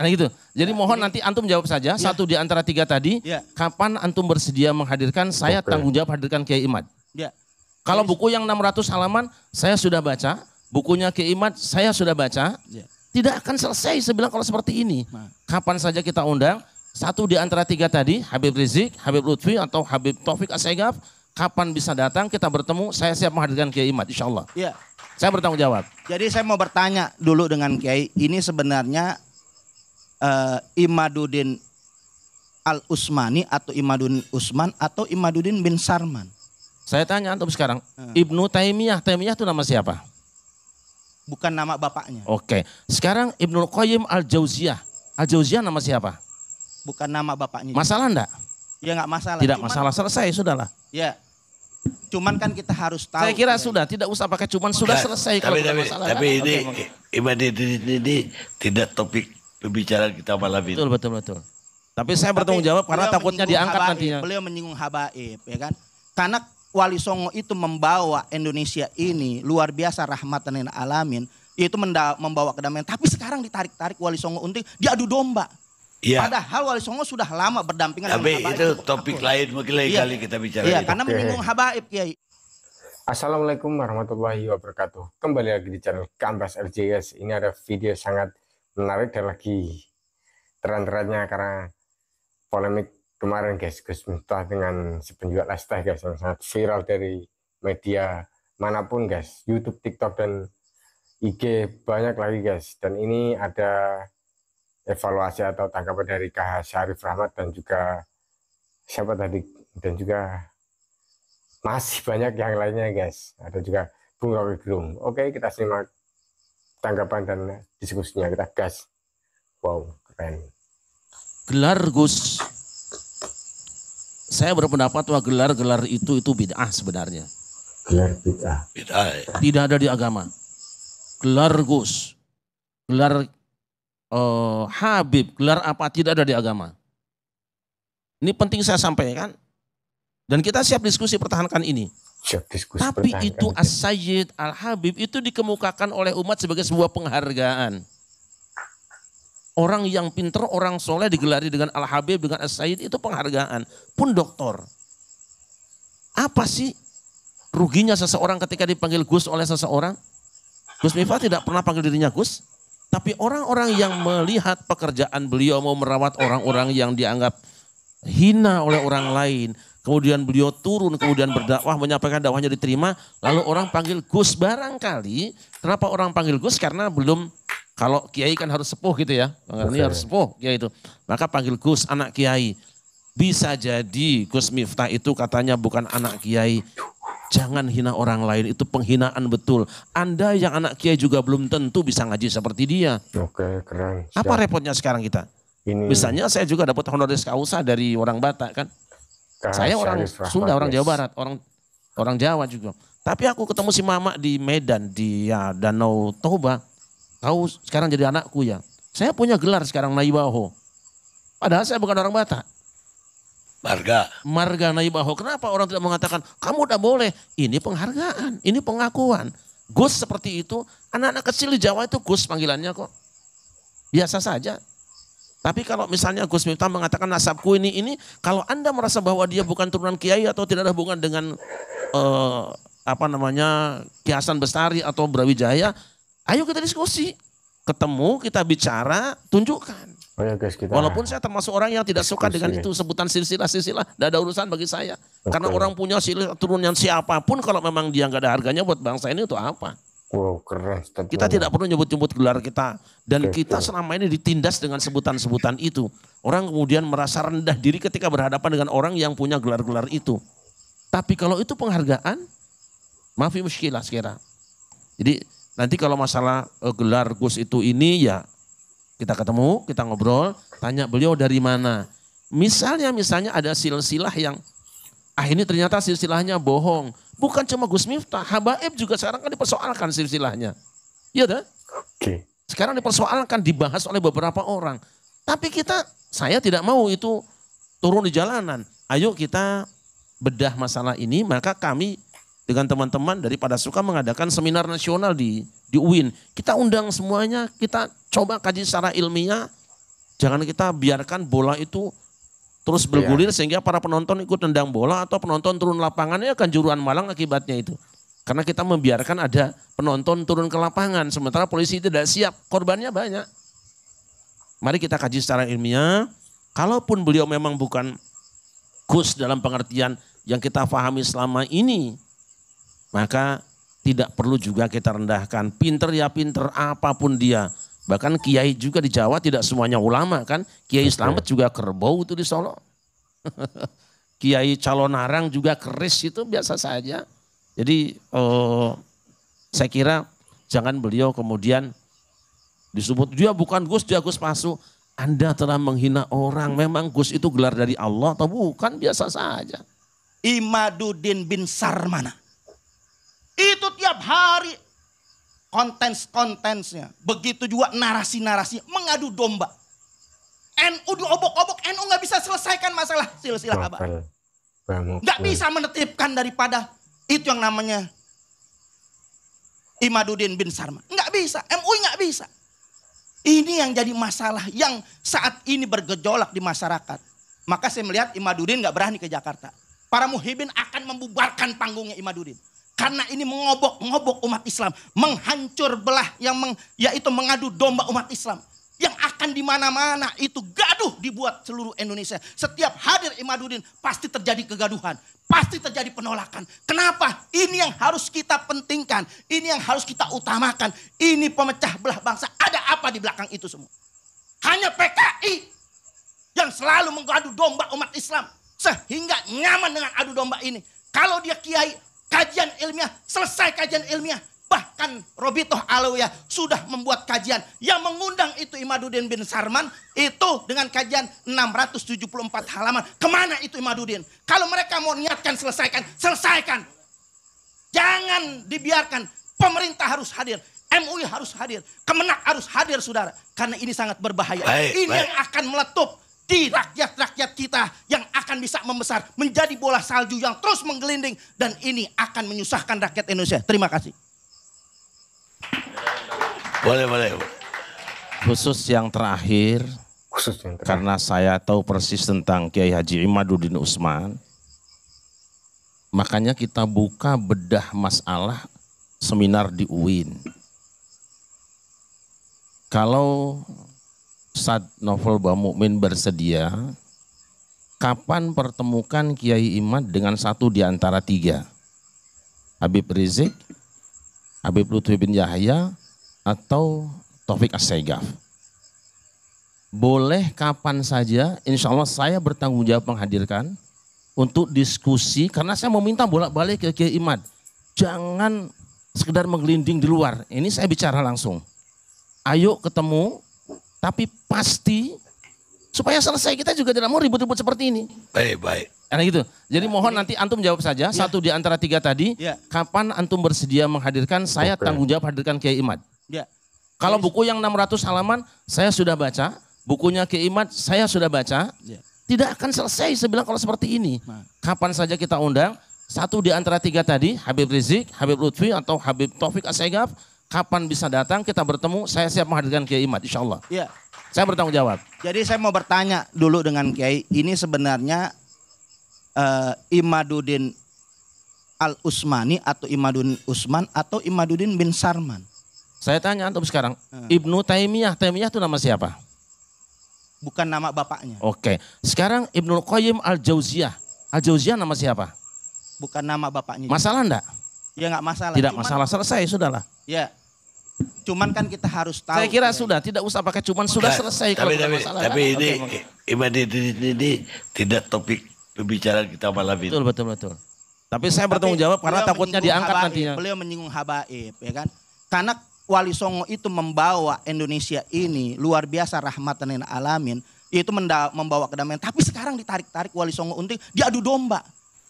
Nah gitu. Jadi mohon nanti antum jawab saja satu di antara tiga tadi. Kapan antum bersedia menghadirkan? Saya tanggung jawab hadirkan Kiai Imad. Kalau buku yang 600 halaman saya sudah baca, bukunya Kiai Imad saya sudah baca. Tidak akan selesai saya bilang kalau seperti ini. Kapan saja kita undang satu di antara tiga tadi, Habib Rizik, Habib Lutfi atau Habib Taufik Assegaf, kapan bisa datang kita bertemu, saya siap menghadirkan Kiai Imad insyaallah. Iya. Saya bertanggung jawab. Jadi saya mau bertanya dulu dengan Kiai, ini sebenarnya Imaduddin Al-Usmani atau Imaduddin Usman atau Imaduddin bin Sarman? Saya tanya antum sekarang, Ibnu Taimiyah itu nama siapa? Bukan nama bapaknya. Oke. Sekarang Ibnu Qayyim Al-Jauziyah nama siapa? Bukan nama bapaknya. Masalah enggak? Ya enggak masalah. Tidak masalah, selesai sudahlah. Ya. Cuman kan kita harus tahu. Saya kira sudah, tidak usah pakai cuman, sudah selesai kalau ada masalah. Tapi ini Imaduddin ini tidak topik pembicaraan kita malam ini. Betul. Tapi saya bertanggung jawab karena takutnya diangkat nantinya. Beliau menyinggung habaib, ya kan? Karena Wali Songo itu membawa Indonesia ini luar biasa rahmatan lil alamin, yaitu membawa kedamaian. Tapi sekarang ditarik-tarik Wali Songo untuk diadu domba. Ya. Padahal Wali Songo sudah lama berdampingan dengan habaib. Tapi itu topik lain mungkin lain kali kita bicara. Iya, karena menyinggung habaib, Kiai. Assalamualaikum warahmatullahi wabarakatuh. Kembali lagi di channel Kambas RJS. Ini ada video sangat menarik dan lagi tren-trennya karena polemik kemarin guys, Gus Miftah dengan si penjual es teh guys, yang sangat viral dari media manapun guys, YouTube, TikTok dan IG, banyak lagi guys. Dan ini ada evaluasi atau tanggapan dari KH Syarif Rahmat dan juga siapa tadi, dan juga masih banyak yang lainnya guys. Ada juga Bung Rocky Gerung. Oke, kita simak tanggapan dan diskusinya, kita gas. Wow, keren. Gelar Gus, saya berpendapat bahwa gelar-gelar itu bid'ah sebenarnya. Gelar bid'ah. Tidak ada di agama. Gelar Gus, gelar Habib, gelar apa tidak ada di agama. Ini penting saya sampaikan. Dan kita siap diskusi pertahankan ini. Tapi itu As-Sayyid Al-Habib itu dikemukakan oleh umat sebagai sebuah penghargaan. Orang yang pinter, orang soleh digelari dengan Al-Habib, dengan As-Sayyid, itu penghargaan. Pun doktor. Apa sih ruginya seseorang ketika dipanggil Gus oleh seseorang? Gus Miftah tidak pernah panggil dirinya Gus. Tapi orang-orang yang melihat pekerjaan beliau mau merawat orang-orang yang dianggap hina oleh orang lain. Kemudian beliau turun, kemudian berdakwah, menyampaikan dakwahnya diterima. Lalu orang panggil Gus. Barangkali, kenapa orang panggil Gus? Karena belum, kalau kiai kan harus sepuh gitu ya. Ini harus sepuh kiai itu. Maka panggil Gus, anak kiai. Bisa jadi Gus Miftah itu katanya bukan anak kiai. Jangan hina orang lain, itu penghinaan betul. Anda yang anak kiai juga belum tentu bisa ngaji seperti dia. Oke, keren. Siap. Apa repotnya sekarang kita? Misalnya saya juga dapat honoris causa dari orang Batak kan. Saya orang Sunda, orang Jawa Barat, orang Jawa juga. Tapi aku ketemu si Mama di Medan, di Danau Toba. Tahu sekarang jadi anakku ya. Saya punya gelar sekarang Naibaho. Padahal saya bukan orang Batak. Marga Naibaho. Kenapa orang tidak mengatakan, kamu udah boleh. Ini penghargaan, ini pengakuan. Gus seperti itu, anak-anak kecil di Jawa itu Gus panggilannya kok. Biasa saja. Tapi kalau misalnya Gus Miftah mengatakan nasabku ini, kalau Anda merasa bahwa dia bukan turunan kiai atau tidak ada hubungan dengan Ki Hasan Bestari atau Brawijaya, ayo kita diskusi. Ketemu, kita bicara, tunjukkan. Oh ya guys, walaupun saya termasuk orang yang tidak suka dengan itu sebutan silsilah, tidak ada urusan bagi saya. Karena orang punya silsilah turunan siapapun, kalau memang dia nggak ada harganya buat bangsa ini itu apa? Wow, keren. Kita tidak perlu nyebut-nyebut gelar kita. Dan kita selama ini ditindas dengan sebutan-sebutan itu. Orang kemudian merasa rendah diri ketika berhadapan dengan orang yang punya gelar-gelar itu. Tapi kalau itu penghargaan, maafi muskilah sekira. Jadi nanti kalau masalah gelar Gus itu ini ya kita ketemu, kita ngobrol, tanya beliau dari mana. Misalnya ada silsilah yang ini ternyata silsilahnya bohong. Bukan cuma Gus Miftah, habaib juga sekarang kan dipersoalkan silsilahnya. Iya dah? Oke. Sekarang dipersoalkan, dibahas oleh beberapa orang. Tapi saya tidak mau itu turun di jalanan. Ayo kita bedah masalah ini, maka kami dengan teman-teman dari Padasuka mengadakan seminar nasional di UIN. Kita undang semuanya, kita coba kaji secara ilmiah, Jangan kita biarkan bola itu terus bergulir sehingga para penonton ikut nendang bola atau penonton turun lapangannya akan juruan malang akibatnya itu. Karena kita membiarkan ada penonton turun ke lapangan sementara polisi tidak siap, korbannya banyak. Mari kita kaji secara ilmiah. Kalaupun beliau memang bukan Gus dalam pengertian yang kita pahami selama ini, maka tidak perlu juga kita rendahkan. Pinter ya pinter apapun dia. Bahkan kiai juga di Jawa tidak semuanya ulama kan. Kiai Slamet juga kerbau itu di Solo. Kiai Calonarang juga keris itu biasa saja. Jadi saya kira jangan beliau kemudian disebut dia bukan Gus, dia Gus palsu. Anda telah menghina orang. Memang Gus itu gelar dari Allah atau bukan? Biasa saja. Imaduddin bin Sarman. Itu tiap hari kontensnya. Begitu juga narasi-narasi mengadu domba. NU diobok-obok, NU gak bisa selesaikan masalah silsilah abad. Gak bisa menetipkan daripada itu yang namanya Imaduddin bin Sarman. Gak bisa, MUI gak bisa. Ini yang jadi masalah yang saat ini bergejolak di masyarakat. Maka saya melihat Imaduddin gak berani ke Jakarta. Para muhibin akan membubarkan panggungnya Imaduddin. Karena ini mengobok umat Islam, menghancur belah yaitu mengadu domba umat Islam. Yang akan di mana-mana itu gaduh dibuat seluruh Indonesia. Setiap hadir Imaduddin pasti terjadi kegaduhan, pasti terjadi penolakan. Kenapa? Ini yang harus kita pentingkan, ini yang harus kita utamakan. Ini pemecah belah bangsa. Ada apa di belakang itu semua? Hanya PKI yang selalu mengadu domba umat Islam sehingga nyaman dengan adu domba ini. Kalau dia kiai, kajian ilmiah, selesai kajian ilmiah. Bahkan Robitoh Alawiyah sudah membuat kajian yang mengundang itu Imaduddin bin Sarman itu dengan kajian 674 halaman. Kemana itu Imaduddin? Kalau mereka mau niatkan selesaikan. Jangan dibiarkan. Pemerintah harus hadir. MUI harus hadir. Kemenak harus hadir saudara. Karena ini sangat berbahaya. Ini yang akan meletup di rakyat-rakyat kita yang akan bisa membesar. Menjadi bola salju yang terus menggelinding. Dan ini akan menyusahkan rakyat Indonesia. Terima kasih. Boleh. Khusus yang terakhir, karena saya tahu persis tentang Kiai Haji Imaduddin Usman, makanya kita buka bedah masalah seminar di UIN. Kalau Ustadz Novel Bamukmin bersedia, kapan pertemukan Kiai Imad dengan satu di antara tiga? Habib Rizik, Habib Lutfi bin Yahya, atau Taufik As-Saigaf. Boleh kapan saja, insya Allah saya bertanggung jawab menghadirkan untuk diskusi, karena saya meminta bolak-balik ke Kiai Imad. Jangan sekedar menggelinding di luar, ini saya bicara langsung. Ayo ketemu, tapi pasti supaya selesai. Kita juga tidak mau ribut-ribut seperti ini. Baik. Karena gitu. Jadi mohon nanti antum jawab saja, satu di antara tiga tadi, kapan antum bersedia menghadirkan, saya tanggung jawab hadirkan Kiai Imad. Ya. Kalau buku yang 600 halaman saya sudah baca, bukunya Kiai Imad saya sudah baca, tidak akan selesai saya bilang kalau seperti ini. Kapan saja kita undang, satu di antara tiga tadi, Habib Rizik, Habib Lutfi atau Habib Taufik As-Saigaf, kapan bisa datang kita bertemu, saya siap menghadirkan Kiai Imad insya Allah. Ya. Saya bertanggung jawab. Jadi saya mau bertanya dulu dengan Kiai, ini sebenarnya Imaduddin Al-Usmani atau Imaduddin Usman atau Imaduddin bin Sarman? Saya tanya antum sekarang, Ibnu Taimiyah itu nama siapa? Bukan nama bapaknya. Oke, sekarang Ibnu Qayyim Al-Jauziyah nama siapa? Bukan nama bapaknya. Masalah enggak? Ya enggak masalah. Tidak masalah, selesai sudahlah. Ya, cuman kan kita harus tahu. Saya kira sudah, tidak usah pakai cuman, sudah selesai kalau tidak masalah. Tapi ini tidak topik pembicaraan kita malam ini. Betul. Tapi saya bertanggung jawab karena takutnya diangkat nantinya. Beliau menyinggung habaib, ya kan? Karena Wali Songo itu membawa Indonesia ini luar biasa rahmatan lil alamin, yaitu membawa kedamaian. Tapi sekarang ditarik-tarik Wali Songo untuk diadu domba.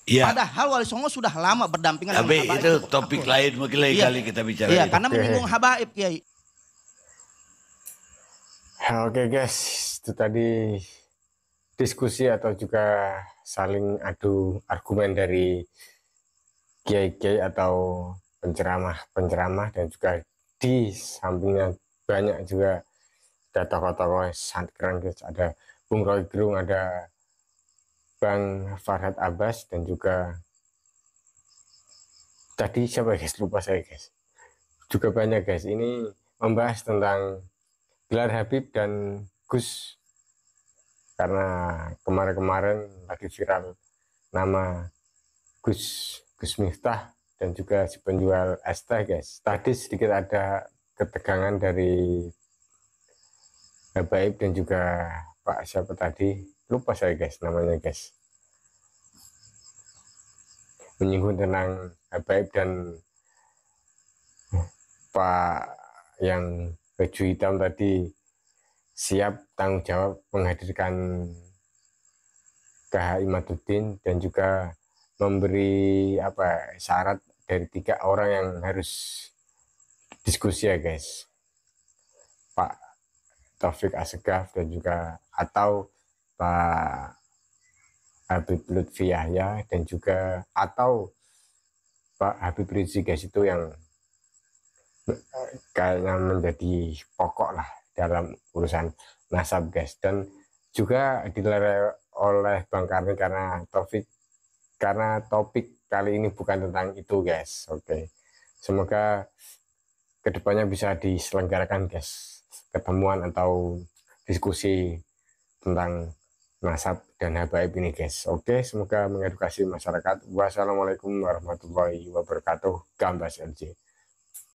Iya. Padahal Wali Songo sudah lama berdampingan dengan habaib. Itu topik lain mungkin lain kali kita bicara. Iya, karena menyinggung habaib, Kiai. Oke guys, itu tadi diskusi atau juga saling adu argumen dari kiai-kiai atau penceramah dan juga di sampingnya banyak juga ada tokoh-tokoh sangat keren guys, ada Bung Roy Gerung, ada Bang Farhad Abbas, dan juga tadi siapa guys, lupa saya guys, juga banyak guys. Ini membahas tentang gelar Habib dan Gus, karena kemarin-kemarin lagi viral nama Gus Miftah dan juga si penjual es teh guys. Tadi sedikit ada ketegangan dari Habaib dan juga Pak siapa tadi, lupa saya guys namanya guys, menyinggung tentang Habaib dan Pak yang baju hitam tadi siap tanggung jawab menghadirkan KH Imaduddin dan juga memberi syarat dari 3 orang yang harus diskusi ya guys, Pak Taufik Assegaf dan juga atau Pak Habib Lutfi Yahya dan juga atau Pak Habib Rizik guys, itu yang kayaknya menjadi pokok lah dalam urusan nasab guys. Dan juga dilarang oleh Bang Karni karena topik kali ini bukan tentang itu guys. Oke, semoga kedepannya bisa diselenggarakan guys ketemuan atau diskusi tentang nasab dan habaib ini guys. Oke, semoga mengedukasi masyarakat. Wassalamualaikum warahmatullahi wabarakatuh. Gambas LJ.